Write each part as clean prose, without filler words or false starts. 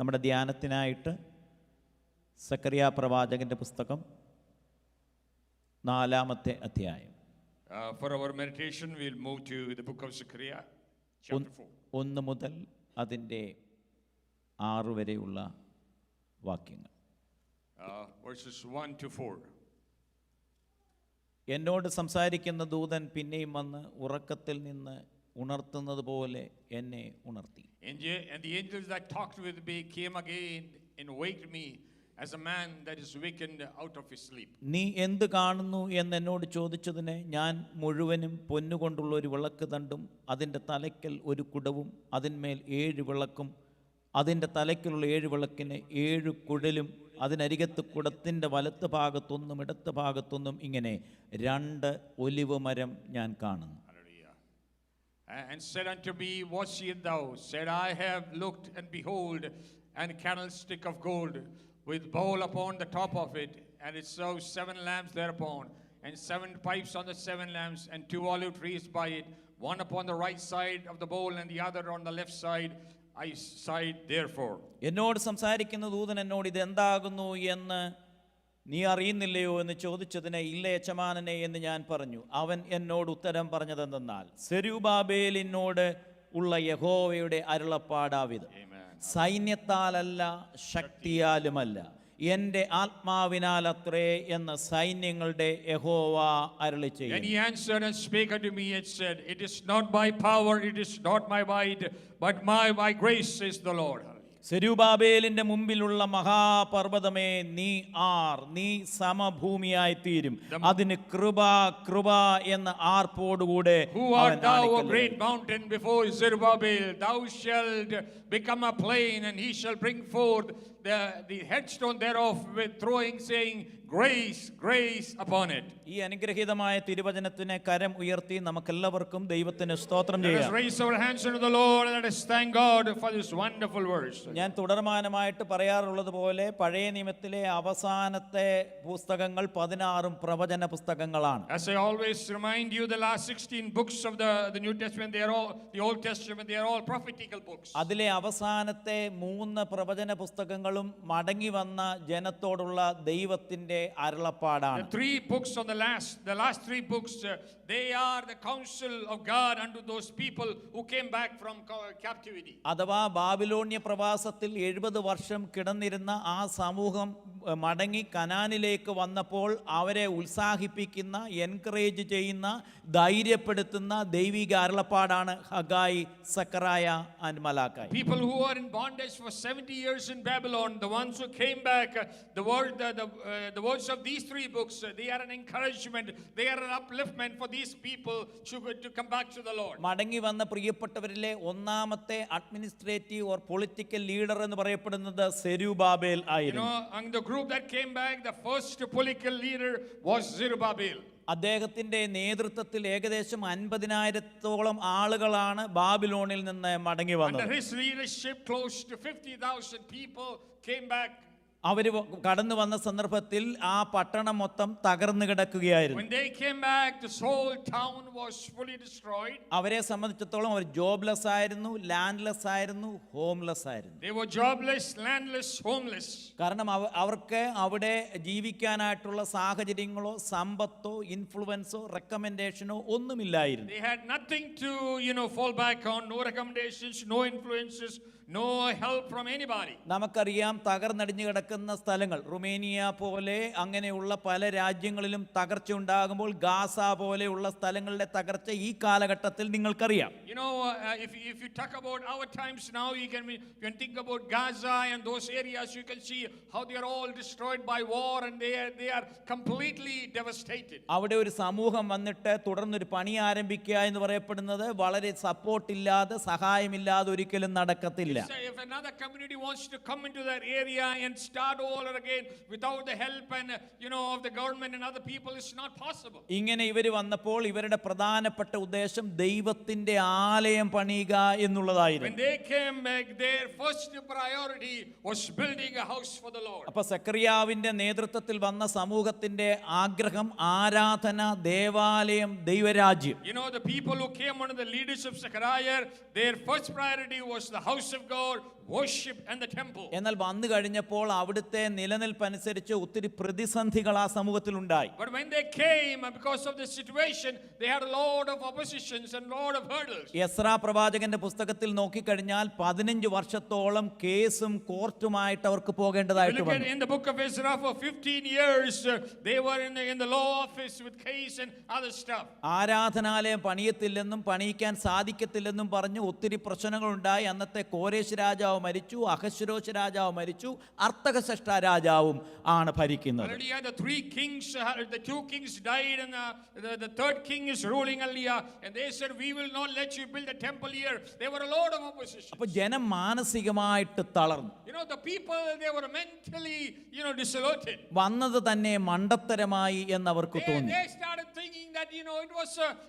നമ്മുടെ ധ്യാനത്തിനായിട്ട് സക്കറിയ പ്രവാചകന്റെ പുസ്തകം 4-ാമത്തെ അധ്യായം. For our meditation, we'll move to the book of Zechariah, chapter 4. 1 മുതൽ അതിൻ്റെ 6 വരെയുള്ള വാക്യങ്ങൾ. Verses 1 to 4. എന്നോട് സംസാരിക്കുന്ന ദൂതൻ പിന്നെയും വന്ന് ഉറക്കത്തിൽ നിന്ന് ഉണർത്തുന്നത് പോലെ എന്നെ ഉണർത്തി. And the angels that talked with me came again and waked me as a man that is wakened out of his sleep. നീ എന്ത് കാണുന്നു എന്ന് എന്നോട് ചോദിച്ചതിന് ഞാൻ മുഴുവനും പൊന്നുകൊണ്ടുള്ള ഒരു വിളക്ക് തണ്ടും അതിൻ്റെ തലയ്ക്കൽ ഒരു കുടവും അതിന്മേൽ 7 വിളക്കും അതിൻ്റെ തലയ്ക്കലുള്ള 7 വിളക്കിന് 7 കുഴലും അതിനരികത്ത് കുടത്തിൻ്റെ വലത്ത് ഭാഗത്തൊന്നും ഇടത്ത് ഭാഗത്തൊന്നും ഇങ്ങനെ 2 ഒലിവ് മരം ഞാൻ കാണുന്നു. And said unto me, what seest thou? Said, I have looked, and behold, and a candlestick of gold, with bowl upon the top of it, and it serves 7 lamps thereupon, and 7 pipes on the 7 lamps, and 2 olive trees by it, one upon the right side of the bowl, and the other on the left side. I sighed therefore. എന്നോട് സംസാരിക്കുന്ന ദൂതൻ എന്നോട് ഇത് എന്താകുന്നു എന്ന് നീ അറിയുന്നില്ലയോ എന്ന് ചോദിച്ചതിന് ഇല്ല യജമാനനെ എന്ന് ഞാൻ പറഞ്ഞു. അവൻ എന്നോട് ഉത്തരം പറഞ്ഞതെന്തെന്നാൽ, സെരുബാബേലിനോട് ഉള്ള യഹോവയുടെ അരുളപ്പാടാവിത്, സൈന്യത്താലല്ല ശക്തിയാലുമല്ല എൻ്റെ ആത്മാവിനാൽ അത്രേ എന്ന് സൈന്യങ്ങളുടെ യഹോവ അരുളിച്ചെയ്യുന്നു. And he answered and spake unto me and said, it is not by power, it is not my might, but by grace says the Lord. സെരുബാബേലിന്റെ മുമ്പിലുള്ള മഹാപർവ്വതമേ നീ സമഭൂമിയായി തീരും, അതിന് കൃപ എന്ന് ആർപ്പോടുകൂടെ. Who art thou, a great mountain before Zerubbabel? Thou shalt become a plain, and he shall bring forth the headstone thereof with throwing, saying, grace, grace upon it. ഈ അനുഗ്രഹീതമായ തിരുവചനത്തിനെ കരം ഉയർത്തി നമുക്കെല്ലാവർക്കും ദൈവത്തിന് സ്തോത്രം ചെയ്യാം. Let us raise our hands unto the Lord and let us thank God for this wonderful verse. ഞാൻ തുടർമാനമായിട്ട് പറയാറുള്ളത് പോലെ പഴയ നിയമത്തിലെ അവസാനത്തെ പുസ്തകങ്ങൾ 16 പ്രവചന പുസ്തകങ്ങളാണ്. As I always remind you, the last 16 books of the New Testament, they are all the Old Testament, they are all prophetical books. അതിലെ അവസാനത്തെ 3 പ്രവചന പുസ്തകങ്ങളും മടങ്ങി വന്ന ജനത്തോടുള്ള ദൈവത്തിന്റെ അരുളപ്പാടാണ്. The 3 books on the last 3 books, they are the counsel of God unto those people who came back from captivity. അഥവാ ബാബിലോണ്യ പ്രവാസത്തിൽ 70 വർഷം കിടന്നിരുന്ന ആ സമൂഹം മടങ്ങി കനാനിലേക്ക് വന്നപ്പോൾ അവരെ ഉത്സാഹിപ്പിക്കുന്ന, എൻകറേജ് ചെയ്യുന്ന, ധൈര്യപ്പെടുത്തുന്ന ദൈവിക അരുളപ്പാടാണ് Haggai, Zechariah and Malachi. People who are in bondage for 70 years in Babylon, the ones who came back, the words of these 3 books, they are an encouragement, they are an upliftment for these people to come back to the Lord. മടങ്ങി വന്ന പ്രിയപ്പെട്ടവരിലെ ഒന്നാമത്തെ administrative or political leader എന്ന് പറയപ്പെടുന്നത് Zerubbabel ആയിരുന്നു. Among the group that came back, the first political leader was Zerubbabel. അദ്ദേഹത്തിന്റെ നേതൃത്വത്തിൽ ഏകദേശം 50,000-ഓളം ആളുകളാണ് ബാബിലോണിൽ നിന്ന് മടങ്ങി വന്നത്. Under his leadership, close to 50,000 people came back. അവർ കടന്നു വന്ന സന്ദർഭത്തിൽ ആ പട്ടണം മൊത്തം തകർന്നു കിടക്കുകയായിരുന്നു. When they came back, this whole town was fully destroyed. അവരെ സംബന്ധിച്ചിടത്തോളം അവർ ജോബ്ലെസ് ആയിരുന്നു, ലാൻഡ്ലെസ് ആയിരുന്നു, ഹോംലെസ് ആയിരുന്നു. They were jobless, landless, homeless. കാരണം അവർക്ക് അവിടെ ജീവിക്കാനായിട്ടുള്ള സാഹചര്യങ്ങളോ സമ്പത്തോ ഇൻഫ്ലുവൻസോ റെക്കമെൻഡേഷനോ ഒന്നുമില്ലായിരുന്നു. They had nothing to, fall back on, no recommendations, no influences, no help from anybody. നമുക്കറിയാം, തകർന്നടിഞ്ഞു കിടക്കുന്ന സ്ഥലങ്ങൾ, റുമേനിയ പോലെ അങ്ങനെയുള്ള പല രാജ്യങ്ങളിലും തകർച്ച ഉണ്ടാകുമ്പോൾ ഗാസ പോലെയുള്ള സ്ഥലങ്ങളുടെ തകർച്ച ഈ കാലഘട്ടത്തിൽ നിങ്ങൾക്കറിയാം. If you talk about our times now, you can think about Gaza and those areas. You can see how they are all destroyed by war, and they are completely devastated. അവിടെ ഒരു സമൂഹം വന്നിട്ട് തുടർന്നൊരു പണി ആരംഭിക്കുക എന്ന് പറയപ്പെടുന്നത് വളരെ സപ്പോർട്ടില്ലാതെ, സഹായമില്ലാതെ ഒരിക്കലും നടക്കത്തില്ല. If another community wants to come into that area and start all again without the help and of the government and other people, it's not possible. ഇങ്ങനെ ഇവർ വന്നപ്പോൾ ഇവരുടെ പ്രധാനപ്പെട്ട ഉദ്ദേശം ദൈവത്തിന്റെ ആലയം പണിയുക എന്നുള്ളതായിരുന്നു. When they came back, their first priority was building a house for the Lord. അപ്പോൾ സെക്കറിയാവിന്റെ നേതൃത്വത്തിൽ വന്ന സമൂഹത്തിന്റെ ആഗ്രഹം ആരാധന, ദേവാലയം, ദൈവരാജ്യം. The people who came under the leadership of Zechariah, their first priority was the house of God, worship and the temple. എന്നാൽ വന്നു കഴിഞ്ഞപ്പോൾ അവിടുത്തെ നിലനിൽപ്പനുസരിച്ച് ഒത്തിരി പ്രതിസന്ധികൾ ആ സമൂഹത്തിലുണ്ടായി. But when they came, because of the situation, they had a lot of oppositions and lot of hurdles. Ezra പ്രവാചകന്റെ പുസ്തകത്തിൽ നോക്കിക്കഴിഞ്ഞാൽ 15 വർഷത്തോളം കേസും കോർട്ടുമായിട്ട് അവർക്ക് പോകേണ്ടതായിട്ട് Look at വന്നു. in the book of Ezra for 15 years, they were in the law office with case and other stuff. ആരാധനാലയം പണിയത്തില്ലെന്നും പണിയിക്കാൻ സാധിക്കത്തില്ലെന്നും പറഞ്ഞ് ഒത്തിരി പ്രശ്നങ്ങളുണ്ടായി. അന്നത്തെ കോരേശ് രാജാവ് മരിച്ചു, അഹശ്വേരോശ് രാജാവ് മരിച്ചു, അർത്തഹശഷ്ഠ രാജാവും ആണ് ഭരിക്കുന്നത്. Earlier the three kings, the two kings died, and the third king is ruling earlier, and they said, we will not let you build a temple here. There were a lot of opposition. അപ്പോൾ ജനം മാനസികമായിട്ട് തളർന്നു. You know, the people, they were mentally, dissolute. വന്നത് തന്നെ മണ്ടത്തരമായി എന്നവർക്ക് തോന്നി. They started thinking that,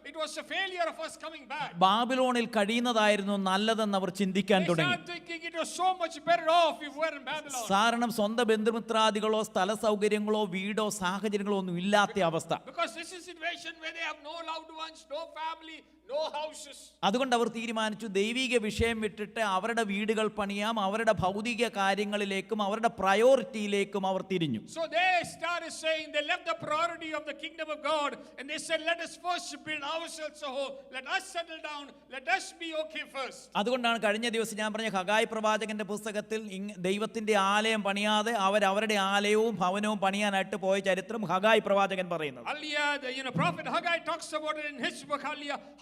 it was a failure of us coming back. ബാബിലോണിൽ കഴിയുന്നതായിരുന്നു നല്ലതെന്ന് അവർ ചിന്തിക്കാൻ They തുടങ്ങി. started thinking it was so much better off if we were in Babylon. കാരണം സ്വന്തം ബന്ധുമിത്രാദികളോ സ്ഥല സൗകര്യങ്ങളോ വീടോ സാഹചര്യങ്ങളോ ഒന്നും ഇല്ലാത്ത അവസ്ഥ. Because this is a situation where they have no loved ones, no family, no houses. അതുകൊണ്ട് അവർ തീരുമാനിച്ചു ദൈവിക വിഷയം വിട്ടിട്ട് അവരുടെ വീടുകൾ പണിയാം, അവരുടെ ഭൗതിക കാര്യങ്ങളിലേക്കും അവരുടെ പ്രയോറിറ്റിയിലേക്കും അവർ തിരിഞ്ഞു. So they started saying, they left the priority of the kingdom of God and they said, let us first build ourselves a home, let us settle down, let us be okay first. അതുകൊണ്ടാണ് കഴിഞ്ഞ ദിവസം ഞാൻ പറഞ്ഞ ഹഗായി പ്രവാചകന്റെ പുസ്തകത്തിൽ ദൈവത്തിന്റെ ആലയം പണിയാതെ അവരുടെ ആലയവും ഭവനവും പണിയാനായിട്ട് പോയ ചരിത്രം ഹഗായി പ്രവാചകൻ പറയുന്നത്. Earlier, prophet Haggai talks about it in his book,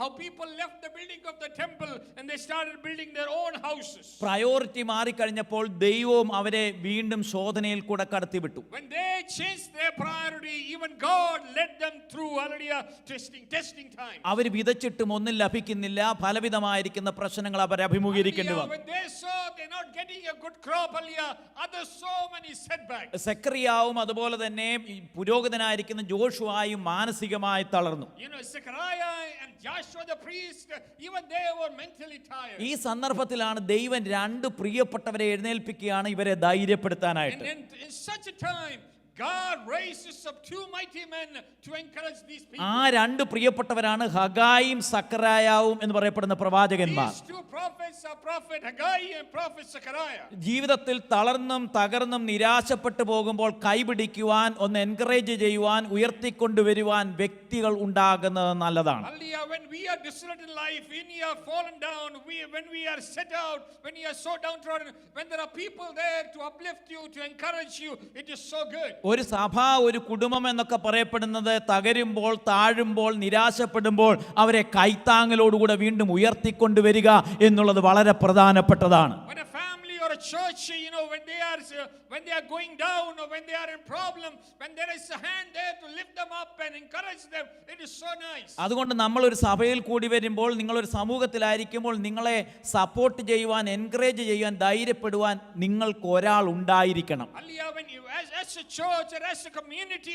how people left the building of the temple and they started building their own houses. Priority മാറിക്കഴിഞ്ഞപ്പോൾ ദൈവവും അവരെ വീണ്ടും ശോധനയിൽ കൂടെ കടത്തിവിട്ടു. When they changed their priority, even God led them through testing time. അവർ വിതച്ചിട്ടും ഒന്നും ലഭിക്കുന്നില്ല, ഫലവിധമായിരിക്കുന്ന പ്രശ്നങ്ങൾ അവർ അഭിമുഖീകരിക്കേണ്ടി വന്നു. When they saw they're not getting a good crop, others so many setbacks. സെക്രിയാവും അതുപോലെ തന്നെ പുരോഹിതനായിരിക്കുന്ന ജോഷുവായും മാനസികമായി തളർന്നു. Zechariah and Joshua the priest, even they were mentally tired. ഈ സന്ദർഭത്തിലാണ് ദൈവം രണ്ട് പ്രിയപ്പെട്ടവരെ എഴുന്നേൽപ്പിക്കുകയാണ് ഇവരെ ധൈര്യപ്പെടുത്താനായിട്ട്. And in such a time, God raises up two mighty men to encourage these people. ആ രണ്ട് പ്രിയപ്പെട്ടവരാണ് ഹഗായും സക്കറായാവും എന്ന് പറയപ്പെടുന്ന പ്രവാചകന്മാർ. These two prophets are prophet Haggai and prophet Zechariah. ജീവിതത്തിൽ തളർന്നും തകർന്നും നിരാശപ്പെട്ടു പോകുമ്പോൾ കൈപിടിക്കുവാൻ, ഒന്ന് എൻകറേജ് ചെയ്യുവാൻ, ഉയർത്തിക്കൊണ്ടുവരുവാൻ വ്യക്തികൾ ഉണ്ടാകുന്നത് നല്ലതാണ്. When we are desolate in life, when we are fallen down, when we are set out, when we are so downtrodden, when there are people there to uplift you, to encourage you, it is so good. ഒരു സഭ, ഒരു കുടുംബം എന്നൊക്കെ പറയപ്പെടുന്നത് തകരുമ്പോൾ, താഴുമ്പോൾ, നിരാശപ്പെടുമ്പോൾ അവരെ കൈത്താങ്ങലോടുകൂടെ വീണ്ടും ഉയർത്തിക്കൊണ്ടുവരിക എന്നുള്ളത് വളരെ പ്രധാനപ്പെട്ടതാണ്. When a family or a church, when they are going down or when they are in problem, when there is a hand there to lift them up and encourage them, it is so nice. അതുകൊണ്ട് നമ്മൾ ഒരു സഭയിൽ കൂടി വരുമ്പോൾ, നിങ്ങളൊരു സമൂഹത്തിലായിരിക്കുമ്പോൾ നിങ്ങളെ support ചെയ്യുവാൻ, encourage ചെയ്യുവാൻ, ധൈര്യപ്പെടുവാൻ നിങ്ങൾക്ക് ഒരാൾ ഉണ്ടായിരിക്കണം. As a church or as a community,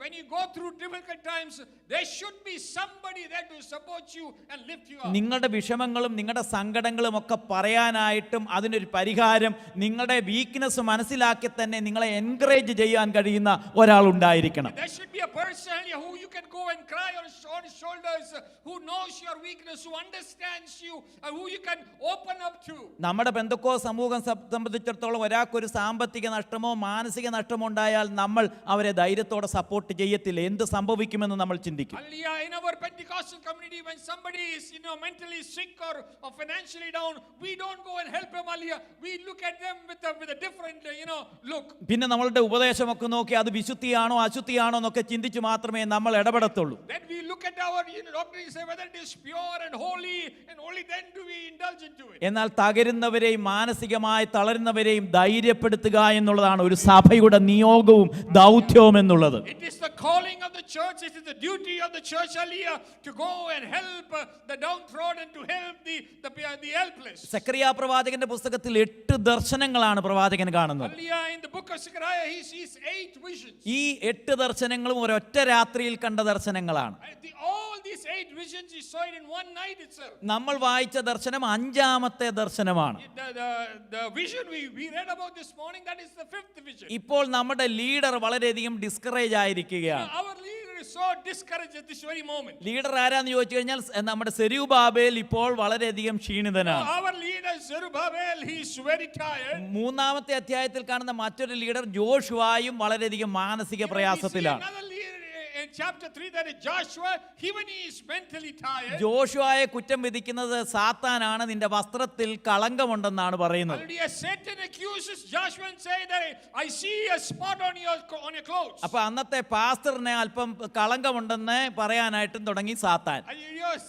when you go through difficult times, there should be somebody there to support you and lift you up. നിങ്ങളുടെ വിഷമങ്ങളും നിങ്ങളുടെ സങ്കടങ്ങളും ഒക്കെ പറയാനായിട്ടും അതിനൊരു പരിഹാരം, നിങ്ങളുടെ വീക്ക്നെസ് മനസ്സിലാക്കി തന്നെ നിങ്ങളെ എൻകറേജ് ചെയ്യാൻ കഴിയുന്ന ഒരാൾ ഉണ്ടായിരിക്കണം. There should be a person who you can go and cry on his shoulders, who knows your weakness, who understands you, and who you can open up to. നമ്മുടെ പെന്തക്കോസ്ത് സമൂഹം സംബന്ധിച്ചിടത്തോളം ഒരാൾക്കൊരു സാമ്പത്തിക നഷ്ടമോ മാനസിക നഷ്ടമോ ഉണ്ടായാൽ നമ്മൾ അവരെ ധൈര്യത്തോടെ സപ്പോർട്ട് ചെയ്യത്തില്ല. എന്ത് സംഭവിക്കുമെന്ന് നമ്മൾ ചിന്തിക്കും. In our Pentecostal community, when somebody is mentally sick or financially down, we don't go and help them. We look at them with a different look. പിന്നെ നമ്മളുടെ ഉപദേശമൊക്കെ നോക്കി അത് വിശുദ്ധിയാണോ അശുദ്ധിയാണോ എന്നൊക്കെ ചിന്തിച്ച് മാത്രമേ നമ്മൾ ഇടപെടത്തുള്ളൂ. Then we look at our doctrine and say whether it is pure and holy, and only then do we indulge into it. എന്നാൽ തകരുന്നവരെയും മാനസികമായി തളരുന്നവരെയും ധൈര്യപ്പെടുത്തുക എന്നുള്ളതാണ് ഒരു സഭയുടെ നിയോഗവും ദൗത്യവും എന്നുള്ളത്. It is the calling of the church, it is the duty of the church to go and help the downtrodden, to help the helpless. സെക്രിയ പ്രവാചകന്റെ പുസ്തകത്തിൽ 8 ദർശനങ്ങളാണ് പ്രവാചകൻ കാണുന്നത്. In the book of Zechariah, he sees 8 visions. ഈ 8 ദർശനങ്ങളും ഒരൊറ്റ രാത്രിയിൽ കണ്ട ദർശനങ്ങളാണ്. All these 8 visions he saw it in one night itself. നമ്മൾ വായിച്ച ദർശനം 5ാമത്തെ ദർശനമാണ്. The vision we read about this morning, that is the 5th vision. ഇപ്പോൾ നമ്മുടെ ലീഡർ വളരെയധികം ഡിസ്കറേജ് ആയിരിക്കുകയാണ്. Our leader so discouraged at this very moment. Leader ആരാന്ന് ചോദിച്ചു കഴിഞ്ഞാൽ നമ്മുടെ സെരൂബാബേൽ ഇപ്പോൾ വളരെയധികം ക്ഷീണിതനാണ്. Our leader Zerubbabel, he is very tired. മൂന്നാമത്തെ അധ്യായത്തിൽ കാണുന്ന മറ്റൊരു ലീഡർ ജോഷുവായും വളരെയധികം മാനസിക പ്രയാസത്തിലാണ്. Another leader in chapter 3, that is Joshua, even he is mentally tired. ജോഷുവായെ കുറ്റം വിധിക്കുന്നത് സാത്താനാണ്, നിന്റെ വസ്ത്രത്തിൽ കളങ്കമുണ്ടെന്നാണ് പറയുന്നത്. Hallelujah. Satan accuses Joshua and say that I see a spot on your clothes. അപ്പൊ അന്നത്തെ പാസ്റ്ററിനെ അല്പം കളങ്കമുണ്ടെന്ന് പറയാനായിട്ടും തുടങ്ങി സാത്താൻ.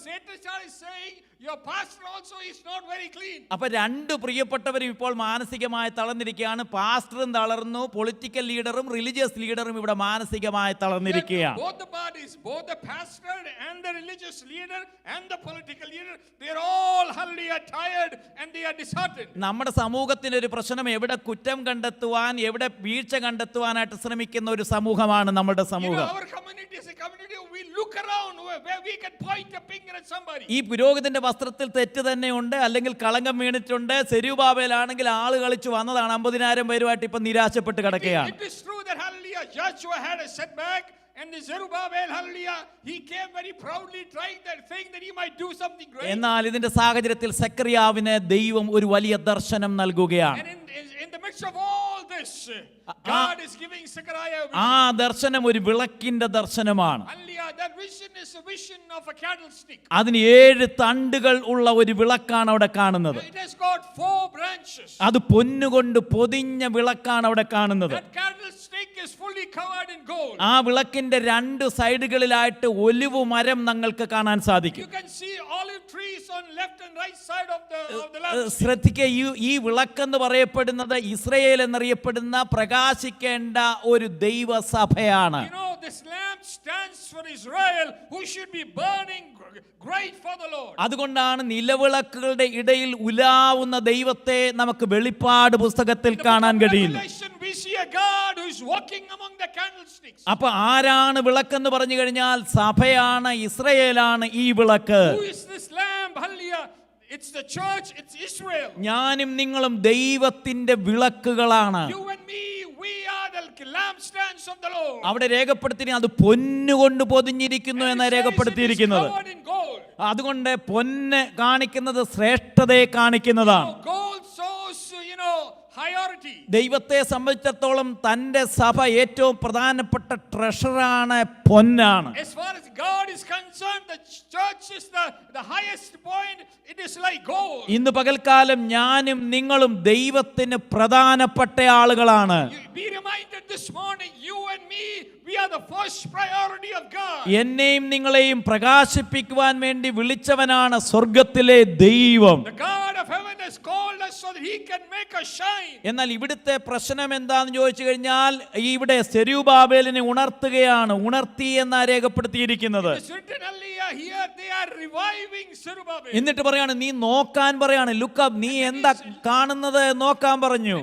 Satan started saying your pastor also is not very clean. അപ്പൊ രണ്ട് പ്രിയപ്പെട്ടവരും ഇപ്പോൾ മാനസികമായി തളർന്നിരിക്കുകയാണ്. പാസ്റ്ററും തളർന്നു, പൊളിറ്റിക്കൽ ലീഡറും റിലീജിയസ് ലീഡറും ഇവിടെ മാനസികമായി തളർന്നിരിക്കുകയാണ്. Both the parties, both the pastor and the religious leader and the political leader, they are all hallelujah tired and they are disheartened. നമ്മുടെ സമൂഹത്തിന്റെ ഒരു പ്രശ്നം എവിടെ കുറ്റം കണ്ടെത്തുവാൻ, എവിടെ വീഴ്ച കണ്ടെത്തുവാനായിട്ട് ശ്രമിക്കുന്ന ഒരു സമൂഹമാണ് നമ്മുടെ സമൂഹം. Our community is a community we look around where we can point a finger at somebody. ഈ പുരോഹിതന്റെ വസ്ത്രത്തിൽ തെറ്റ് തന്നെയുണ്ട്, അല്ലെങ്കിൽ കളങ്കം വീണിട്ടുണ്ട്. സെരൂബാബേലാണെങ്കിൽ ആള് കളിച്ചു വന്നതാണ്, 50,000 പേരുമായിട്ട് ഇപ്പൊ നിരാശപ്പെട്ട് കിടക്കുകയാണ്. It is true that hallelujah Joshua had a setback. And the Zerubbabel, hallelujah, he came very proudly trying that thing that he might do something great. എന്നാൽ ഇതിന്റെ സാഹചര്യത്തിൽ സെക്കറിയാവിന് ദൈവം ഒരു വലിയ ദർശനം നൽകുകയാണ്. And in the midst of all this, God is giving Zechariah a vision. ആ ദർശനം ഒരു വിളക്കിന്റെ ദർശനമാണ്. Hallelujah, that vision is a vision of a candlestick. അതിന് 7 തണ്ടുകൾ ഉള്ള ഒരു വിളക്കാണ് അവിടെ കാണുന്നത്. It has got 4 branches. അത് പൊന്നുകൊണ്ട് പൊതിഞ്ഞ വിളക്കാണ് അവിടെ കാണുന്നത്. That candlestick is fully covered in gold. ആ വിളക്കിന്റെ 2 സൈഡുകളിലായിട്ട് ഒലിവ് മരം നിങ്ങൾക്ക് കാണാൻ സാധിക്കും. You can see olive trees on left and right side of the lamp. ശ്രദ്ധിക്കുക, ഈ വിളക്കെന്ന് പറയപ്പെടുന്നത് ഇസ്രയേൽ എന്നറിയപ്പെടുന്ന പ്രകാശിക്കേണ്ട ഒരു ദൈവസഭയാണ്. You know, this lamp stands for Israel, who should be burning great for the Lord. അതുകൊണ്ടാണ് നിലവിളക്കുകളുടെ ഇടയിൽ ഉലാവുന്ന ദൈവത്തെ നമുക്ക് വെളിപ്പാട് പുസ്തകത്തിൽ കാണാൻ കഴിയുന്നു. We see a God who is walking among the candlesticks. അപ്പൊ ആരാണ് വിളക്കെന്ന് പറഞ്ഞു കഴിഞ്ഞാൽ സഭയാണ്, ഇസ്രയേലാണ് ഈ വിളക്ക്. Who is this lamp? Hallelujah. It's the church, it's Israel. ഞാനും നിങ്ങളും ദൈവത്തിന്റെ വിളക്കുകളാണ്. You and me, we are the lampstands of the Lord. അവിടെ രേഖപ്പെടുത്തി അത് പൊന്നുകൊണ്ട് പൊതിഞ്ഞിരിക്കുന്നു എന്ന് രേഖപ്പെടുത്തിയിരിക്കുന്നത്. അതുകൊണ്ട് പൊന്ന് കാണിക്കുന്നത് ശ്രേഷ്ഠതയെ കാണിക്കുന്നതാണ്. Gold shows, hierarchy. ദൈവത്തെ സംബന്ധിച്ചിടത്തോളം തന്റെ സഭ ഏറ്റവും പ്രധാനപ്പെട്ട ട്രഷറാണ്, പൊന്നാണ്. As far as God is concerned, the church is the highest point. It is like gold. ഇന്ന് പകൽക്കാലം ഞാനും നിങ്ങളും ദൈവത്തിന് പ്രധാനപ്പെട്ട ആളുകളാണ്. Be reminded this morning, you and me, we are the first priority of God. എന്നെയും നിങ്ങളെയും പ്രകാശിപ്പിക്കുവാൻ വേണ്ടി വിളിച്ചവനാണ് സ്വർഗത്തിലെ ദൈവം. The God of heaven has called us so that he can make us shine. എന്നാൽ ഇവിടുത്തെ പ്രശ്നം എന്താന്ന് ചോദിച്ചു കഴിഞ്ഞാൽ ഇവിടെ സെരൂബാബേലിനെ ഉണർത്തുകയാണ്. ഉണർത്തി എന്നാ രേഖപ്പെടുത്തിയിരിക്കുന്നത്. എന്നിട്ട് പറയാണ്, നീ നോക്കാൻ പറയാണ്. ലുക്കപ്പ്, നീ എന്താ കാണുന്നത് നോക്കാൻ പറഞ്ഞു.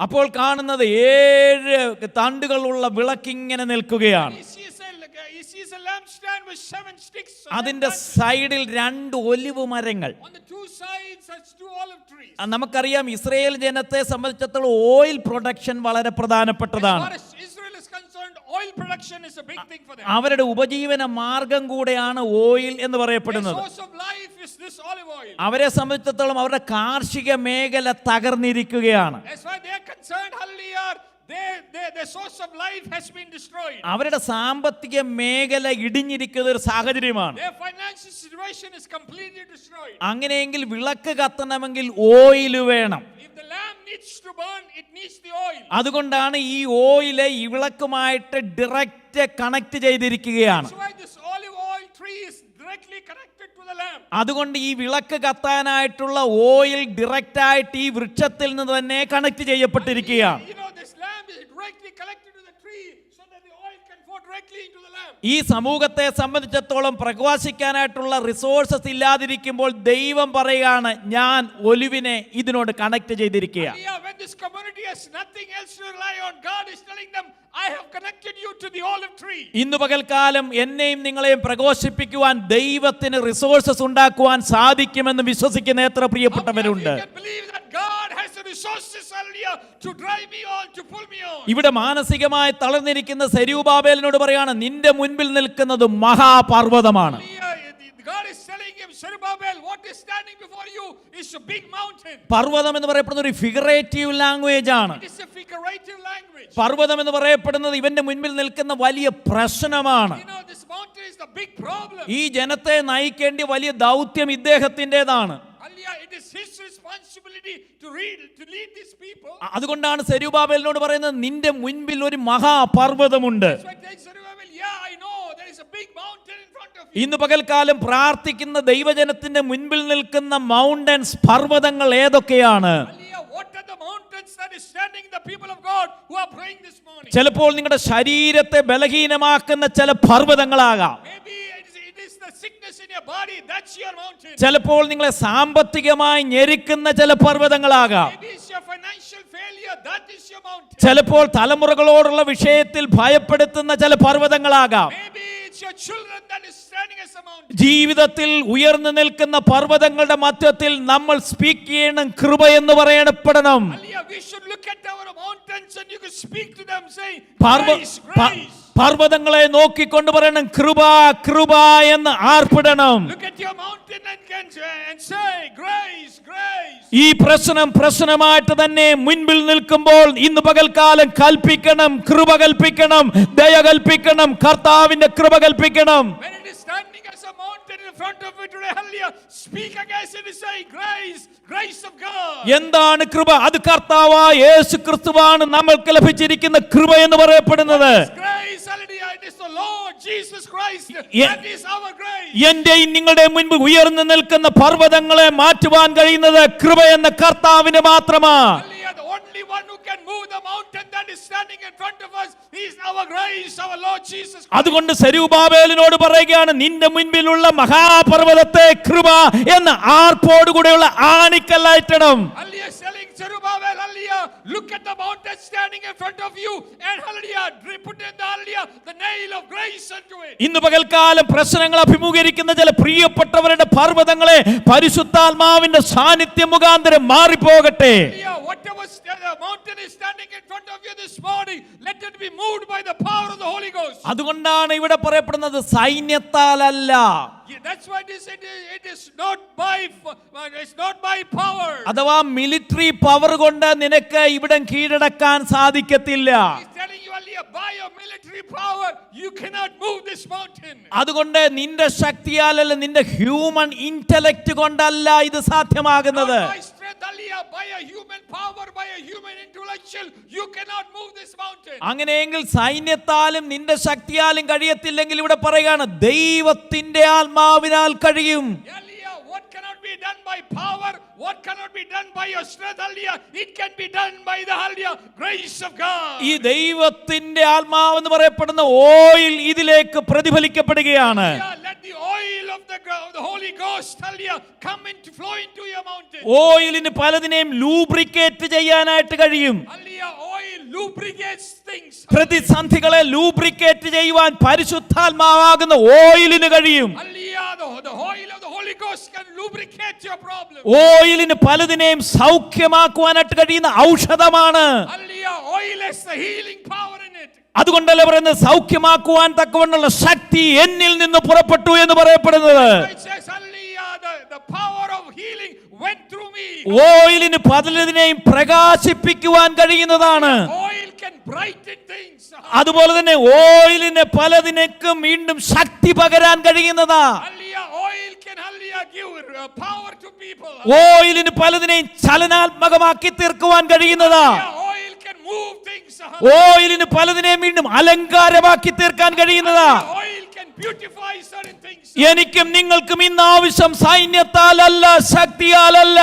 അപ്പോൾ കാണുന്നത് 7 തണ്ടുകളുള്ള വിളക്കിങ്ങനെ നിൽക്കുകയാണ്. അതിന്റെ സൈഡിൽ 2 ഒലിവ് മരങ്ങൾ. നമുക്കറിയാം ഇസ്രയേൽ ജനത്തെ സംബന്ധിച്ചിടത്തോളം ഓയിൽ പ്രൊഡക്ഷൻ വളരെ പ്രധാനപ്പെട്ടതാണ്. അവരുടെ ഉപജീവന മാർഗം കൂടെയാണ് ഓയിൽ എന്ന് പറയപ്പെടുന്നത്. അവരെ സംബന്ധിച്ചിടത്തോളം അവരുടെ കാർഷിക മേഖല തകർന്നിരിക്കുകയാണ്. അവരുടെ സാമ്പത്തിക മേഖല ഇടിഞ്ഞിരിക്കുന്ന ഒരു സാഹചര്യമാണ്. അങ്ങനെയെങ്കിൽ വിളക്ക് കത്തണമെങ്കിൽ ഓയിൽ വേണം. അതുകൊണ്ടാണ് ഈ ഓയില് ഈ വിളക്കുമായിട്ട് ഡയറക്റ്റ് കണക്ട് ചെയ്തിരിക്കുകയാണ്. അതുകൊണ്ട് ഈ വിളക്ക് കത്താനായിട്ടുള്ള ഓയിൽ ഡയറക്റ്റ് ആയിട്ട് ഈ വൃക്ഷത്തിൽ നിന്ന് തന്നെ കണക്ട് ചെയ്യപ്പെട്ടിരിക്കുകയാണ്. ഈ സമൂഹത്തെ സംബന്ധിച്ചിടത്തോളം പ്രകാശിക്കാനായിട്ടുള്ള റിസോഴ്സസ് ഇല്ലാതിരിക്കുമ്പോൾ ദൈവം പറയുകയാണ്, ഞാൻ ഒലിവിനെ ഇതിനോട് കണക്ട് ചെയ്തിരിക്കുക. ഇന്ന് പകൽക്കാലം എന്നെയും നിങ്ങളെയും പ്രകാശിപ്പിക്കുവാൻ ദൈവത്തിന് റിസോഴ്സസ് ഉണ്ടാക്കുവാൻ സാധിക്കുമെന്ന് വിശ്വസിക്കുന്ന എത്ര പ്രിയപ്പെട്ടവരുണ്ട്. resources, hallelujah, to drive me on, to pull me on. ഇവിടെ മാനസികമായി തളർന്നിരിക്കുന്ന സെരൂബാബേലിനോട് പറയാണ്, നിന്റെ മുൻപിൽ നിൽക്കുന്നത് മഹാപർവ്വതമാണ്. God is telling him, Zerubbabel, what is standing before you is a big mountain. പർവ്വതം എന്ന് പറയപ്പെടുന്ന ഒരു ഫിഗറേറ്റീവ് ലാംഗ്വേജ് ആണ്. It is a figurative language. പർവ്വതം എന്ന് പറയപ്പെടുന്നത് ഇവന്റെ മുൻപിൽ നിൽക്കുന്ന വലിയ പ്രശ്നമാണ്. You know, this mountain is the big problem. ഈ ജനത്തെ നയിക്കേണ്ട വലിയ ദൗത്യം ഇദ്ദേഹത്തിൻ്റെതാണ്. Hallelujah, it is his responsibility to lead these people. അതുകൊണ്ടാണ് സെരൂബാബേലിനോട് പറയുന്നത്, നിന്റെ മുൻപിൽ ഒരു മഹാപർവ്വതമുണ്ട്. That's why I tell Zerubbabel, yeah, I know there is a big mountain in front of you. ഇന്ന് പകൽക്കാലം പ്രാർത്ഥിക്കുന്ന ദൈവജനത്തിന്റെ മുൻപിൽ നിൽക്കുന്ന മൗണ്ടൻസ്, പർവ്വതങ്ങൾ ഏതൊക്കെയാണ്? Hallelujah, what are the mountains that is standing the people of God who are praying this morning? ചിലപ്പോൾ നിങ്ങളുടെ ശരീരത്തെ ബലഹീനമാക്കുന്ന ചില പർവ്വതങ്ങളാകാം. Maybe it is the sickness in your body, that's your mountain. ചിലപ്പോൾ നിങ്ങളെ സാമ്പത്തികമായി ഞെരുക്കുന്ന ചില പർവ്വതങ്ങളാകാം. Maybe it's your financial failure, that is your mountain. ചിലപ്പോൾ തലമുറകളോടുള്ള വിഷയത്തിൽ ഭയപ്പെടുത്തുന്ന ചില പർവ്വതങ്ങളാകാം. Maybe it's your children that is standing as a mountain. ജീവിതത്തിൽ ഉയർന്നു നിൽക്കുന്ന പർവ്വതങ്ങളുടെ മധ്യത്തിൽ നമ്മൾ സ്പീക്ക് ചെയ്യണം, കൃപ എന്ന് പറയപ്പെടണം. Hallelujah, we should look at our mountains and you can speak to them saying, Parva- grace, പ- grace. പർവ്വതങ്ങളെ നോക്കിക്കൊണ്ട് പറയണം, കൃപ കൃപ എന്ന് ആർപ്പിടണം. Look at your mountain and say, grace, grace. ഈ പ്രശ്നമായിട്ട് തന്നെ മുൻപിൽ നിൽക്കുമ്പോൾ ഇന്ന് പകൽക്കാലം കൽപ്പിക്കണം, കൃപ കൽപ്പിക്കണം, ദയ കൽപ്പിക്കണം, കർത്താവിന്റെ കൃപ കൽപ്പിക്കണം. When it is standing as a mountain in front of it today, hallelujah, speak against it and say, grace, grace of God. എന്താണ് കൃപ? അത് കർത്താവായ യേശു ക്രിസ്തുവാണ് നമ്മൾക്ക് ലഭിച്ചിരിക്കുന്ന കൃപ എന്ന് പറയപ്പെടുന്നത്. Grace, hallelujah, it is the Lord Jesus Christ. Ye- That is our grace. എന്റെയും നിങ്ങളുടെ മുൻപ് ഉയർന്നു നിൽക്കുന്ന പർവ്വതങ്ങളെ മാറ്റുവാൻ കഴിയുന്നത് കൃപ എന്ന കർത്താവിന് മാത്രമാണ്. Hallelujah, the only one who can move the mountain that is standing in front of us is our grace, our Lord Jesus Christ. അതുകൊണ്ട് സെരൂബാബേലിനോട് പറയുകയാണ്, നിന്റെ മുൻപിലുള്ള മഹാപർവ്വതത്തെ കൃപ എന്ന ആർപ്പോടുകൂടെയുള്ള ആണിക്കല്ലായിട്ടണം. Hallelujah, telling Zerubbabel, hallelujah, look at the mountain standing in front of you and hallelujah, put in the hallelujah, the nail of grace unto it. ഇന്ന് പകൽക്കാലം പ്രശ്നങ്ങൾ അഭിമുഖീകരിക്കുന്ന ചില പ്രിയപ്പെട്ടവരുടെ പർവ്വതങ്ങളെ പരിശുദ്ധാത്മാവിന്റെ സാന്നിധ്യം മുഖാന്തരം മാറിപ്പോകട്ടെ. Hallelujah, whatever the mountain is standing in front of you this morning, let it be moved by the power of the Holy Ghost. അതുകൊണ്ടാണ് ഇവിടെ പറയപ്പെടുന്നത് സൈന്യത്താലല്ല. Yeah, that's why it is not by power. അഥവാ military power കൊണ്ട് നിനക്ക് ഇവിടം കീഴടക്കാൻ സാധിക്കത്തില്ല. He's telling you, hallelujah, by your military power, you cannot move this mountain. അതുകൊണ്ട് നിന്റെ ശക്തിയാലല്ല, നിന്റെ ഹ്യൂമൻ ഇന്റലക്ട് കൊണ്ടല്ല ഇത് സാധ്യമാകുന്നത്. Not by strength, hallelujah, by a human power, by a human intellectual, you cannot move this mountain. അങ്ങനെയെങ്കിൽ സൈന്യത്താലും നിന്റെ ശക്തിയാലും കഴിയത്തില്ലെങ്കിൽ ഇവിടെ പറയുകയാണ്, ദൈവത്തിന്റെ ആത്മാവിനാൽ കഴിയും. Hallelujah, what cannot be done by power, what cannot be done by your strength, hallelujah, it can be done by the hallelujah grace of God. ഈ ദൈവത്തിന്റെ ആത്മാവ് എന്ന് പറയപ്പെടുന്ന ഓയിൽ ഇതിലേക്ക് പ്രതിഫലിക്കപ്പെടുകയാണ്. Yeah, let the oil of the Holy Ghost, hallelujah, come into flow into your mountain. ഓയിലിന് പലതിനെയും lubricate ചെയ്യാനായിട്ട് കഴിയും. Hallelujah, oil lubricates things. പ്രതിസന്ധികളെ ലൂബ്രിക്കേറ്റ് ചെയ്യുവാൻ പരിശുദ്ധാത്മാവാകുന്ന ഓയിലിന് കഴിയും. Hallelujah, the oil of the Holy Ghost can lubricate your problem. ഓയിലിന് പലതിനെയും സൗഖ്യമാക്കുവാനായിട്ട് കഴിയുന്ന ഔഷധമാണ്. Hallelujah, oil has the healing power in it. അതുകൊണ്ടല്ലേ പറയുന്നത്, സൗഖ്യമാക്കുവാൻ തക്കവണ്ണമുള്ള ശക്തി എന്നിൽ നിന്ന് പുറപ്പെട്ടു എന്ന് പറയപ്പെടുന്നത്. It says, hallelujah, the power of healing went through me. ഓയിലിന് പലതിനെയും പ്രകാശിപ്പിക്കുവാൻ കഴിയുന്നതാണ്. Oil can brighten things. അതുപോലെ തന്നെ ഓയിലിന് പലതിനേക്കും വീണ്ടും ശക്തി പകരാൻ കഴിയുന്നതാ. Hallelujah, oil can, hallelujah, give power to people. ഓയിലിന് പലതിനെയും ചലനാത്മകമാക്കി തീർക്കുവാൻ കഴിയുന്നതാ. Hallelujah, oil can move things. ഓയിലിന് പലതിനെയും വീണ്ടും അലങ്കാരമാക്കി തീർക്കാൻ കഴിയുന്നതാ. Oil can beautify certain things. എനിക്കും നിങ്ങൾക്കും ഇന്ന് ആവശ്യം സൈന്യത്താലല്ല, ശക്തിയാലല്ല,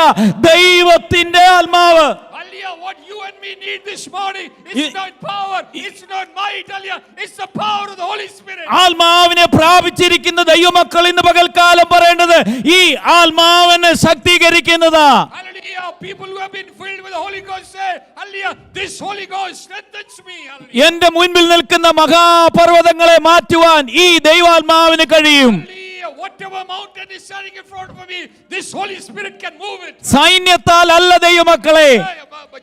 ദൈവത്തിന്റെ ആത്മാവ്. Hallelujah, what you and me need this morning is not power, it's not might, hallelujah, it's the power of the Holy Spirit. ആത്മാവിനെ പ്രാപിച്ചിരിക്കുന്ന ദൈവമക്കൾ ഇന്ന് പകൽക്കാലം പറയേണ്ടത് ഈ ആത്മാവിനെ ശക്തീകരിക്കുന്നതാ. Hallelujah, people who have been filled with the Holy Ghost say, hallelujah, this Holy Ghost strengthens me. Hallelujah. എന്റെ മുൻപിൽ നിൽക്കുന്ന മഹാപർവ്വതങ്ങളെ മാറ്റുവാൻ ഈ ദൈവാത്മാവിന് കഴിയും. Hallelujah, whatever mountain is standing in front of me, this Holy Spirit can move it. സൈന്യത്താൽ അല്ല ദൈവമക്കളെ,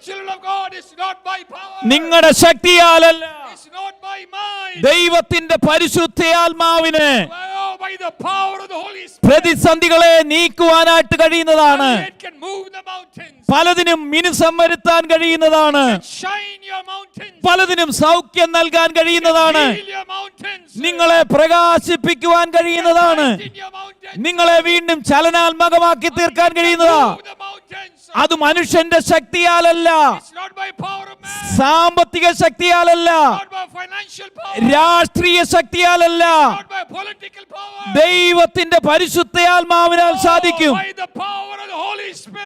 children of God, it's not by power. നിങ്ങളുടെ ശക്തിയാലല്ല, It's not by might. ദൈവത്തിന്റെ പരിശുദ്ധാത്മാവിന് Oh, by the power of the Holy Spirit. പ്രതിസന്ധികളെ നീക്കുവാനായിട്ട് കഴിയുന്നതാണ്. It can move the mountains. പലതിനും മിനുസം വരുത്താൻ കഴിയുന്നതാണ്. Shine your mountains. പലതിനും സൗഖ്യം നൽകാൻ കഴിയുന്നതാണ്. Heal your mountains. നിങ്ങളെ പ്രകാശിപ്പിക്കുവാൻ കഴിയുന്നതാണ്. In your mountains. നിങ്ങളെ വീണ്ടും ചലനാത്മകമാക്കി തീർക്കാൻ കഴിയുന്നതാ. Move the mountains. അത് മനുഷ്യന്റെ ശക്തിയാലല്ല, It's not by power of man. സാമ്പത്തിക ശക്തിയാലല്ല, Not by financial power. രാഷ്ട്രീയ ശക്തിയാലല്ല, Not by political power. ദൈവത്തിന്റെ പരിശുദ്ധാത്മാവിനാൽ സാധിക്കും. By the power of the Holy Spirit.